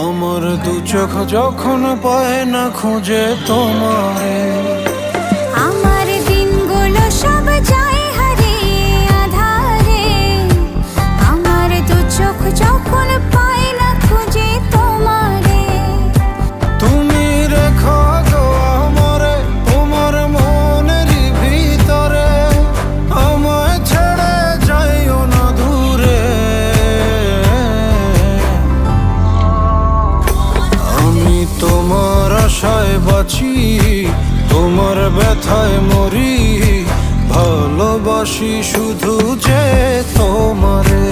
আমার দু চোখ যখন পায় না খুঁজে তোমারে, আমার দিনগুলো সব যায় হারিয়ে আধারে। আমার দু চোখ যখন পায় না খুঁজে তোমারে। তুমি রেখো গো আমারে তোমার মনেরই ভিতরে, আমায় ছেড়ে যাইও না দূরে। আমি তোমার আশায় বাঁচি, তোমার ব্যথায় মরি, ভালোবাসি শুধু যে তোমারে।